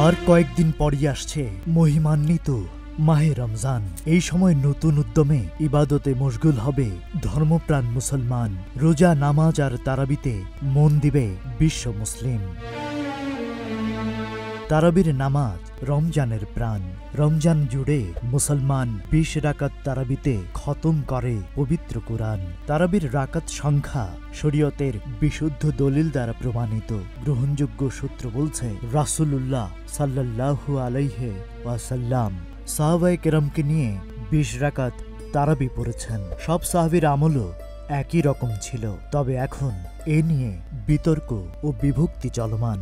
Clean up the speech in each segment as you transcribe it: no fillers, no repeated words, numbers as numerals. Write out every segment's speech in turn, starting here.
আর কয়েকদিন পরই আসছে মহিমান্বিত মাহে রমজান। এই সময় নতুন উদ্যমে ইবাদতে মশগুল হবে ধর্মপ্রাণ মুসলমান। রোজা, নামাজ আর তারাবিতে মন দিবে বিশ্ব মুসলিম। তারাবির নামাজ রমজানের প্রাণ। রমজান জুড়ে মুসলমান ২০ রাকাত তারাবিতে খতম করে পবিত্র কুরআন। তারাবির রাকাত সংখ্যা শরীয়তের বিশুদ্ধ দলিল দ্বারা প্রমাণিত। গ্রহণযোগ্য সূত্র বলছে, রাসূলুল্লাহ সাল্লাল্লাহু আলাইহি ওয়াসাল্লাম সাহাবায়ে কেরামকে নিয়ে ২০ রাকাত তারাবি পড়েছেন। সব সাহাবীর আমলও একই রকম ছিল, তবে এখন এ নিয়ে বিতর্ক ও বিভক্তি চলমান।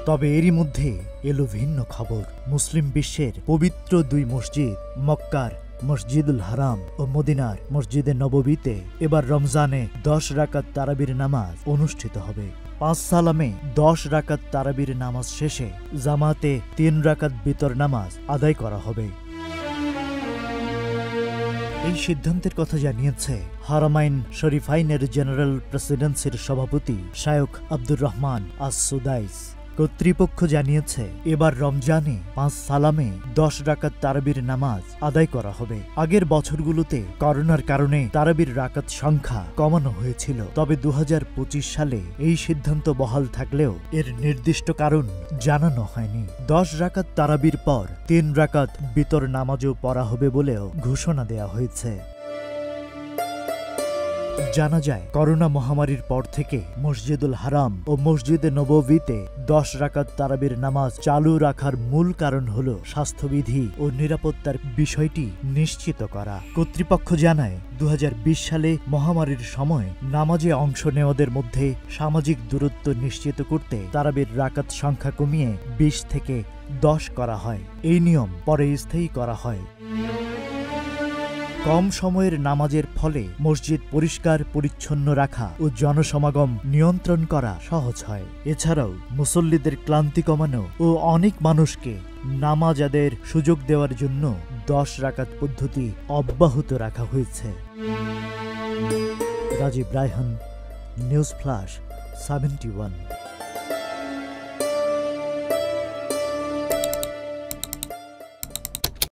তবে এরই মধ্যে এলো ভিন্ন খবর। মুসলিম বিশ্বের পবিত্র দুই মসজিদ মক্কার মসজিদুল হারাম ও মদিনার মসজিদে নববীতে এবার রমজানে ১০ রাকাত তারাবির নামাজ অনুষ্ঠিত হবে। ৫ সালামে ১০ রাকাত তারাবির নামাজ শেষে জামাতে ৩ রাকাত বিতর নামাজ আদায় করা হবে। এই সিদ্ধান্তের কথা জানিয়েছে হারামাইন শরীফাইনের জেনারেল প্রেসিডেন্সির সভাপতি শায়খ আব্দুর রহমান আস-সুদাইস। কর্তৃপক্ষ জানিয়েছে, এবার রমজানে ৫ সালামে ১০ রাকাত তারাবির নামাজ আদায় করা হবে। আগের বছরগুলোতে করোনার কারণে তারাবির রাকাত সংখ্যা কমানো হয়েছিল, তবে ২০২৫ সালে এই সিদ্ধান্ত বহাল থাকলেও এর নির্দিষ্ট কারণ জানানো হয়নি। ১০ রাকাত তারাবির পর ৩ রাকাত বিতর নামাজও পড়া হবে বলেও ঘোষণা দেয়া হয়েছে। জানা যায়, করোনা মহামারীর পর থেকে মসজিদুল হারাম ও মসজিদে নববীতে ১০ রাকাত তারাবির নামাজ চালু রাখার মূল কারণ হল স্বাস্থ্যবিধি ও নিরাপত্তার বিষয়টি নিশ্চিত করা। কর্তৃপক্ষ জানায়, ২০২০ সালে মহামারীর সময় নামাজে অংশ নেওয়াদের মধ্যে সামাজিক দূরত্ব নিশ্চিত করতে তারাবির রাকাত সংখ্যা কমিয়ে ২০ থেকে ১০ করা হয়। এই নিয়ম পরে স্থায়ী করা হয়। কম সময়ের নামাজের ফলে মসজিদ পরিষ্কার পরিচ্ছন্ন রাখা ও জনসমাগম নিয়ন্ত্রণ করা সহজ হয়। এছাড়াও মুসল্লিদের ক্লান্তি কমানো ও অনেক মানুষকে নামাজ আদায়ের সুযোগ দেওয়ার জন্য ১০ রাকাত পদ্ধতি অব্যাহত রাখা হয়েছে। Rajib Raihan, news flash 71।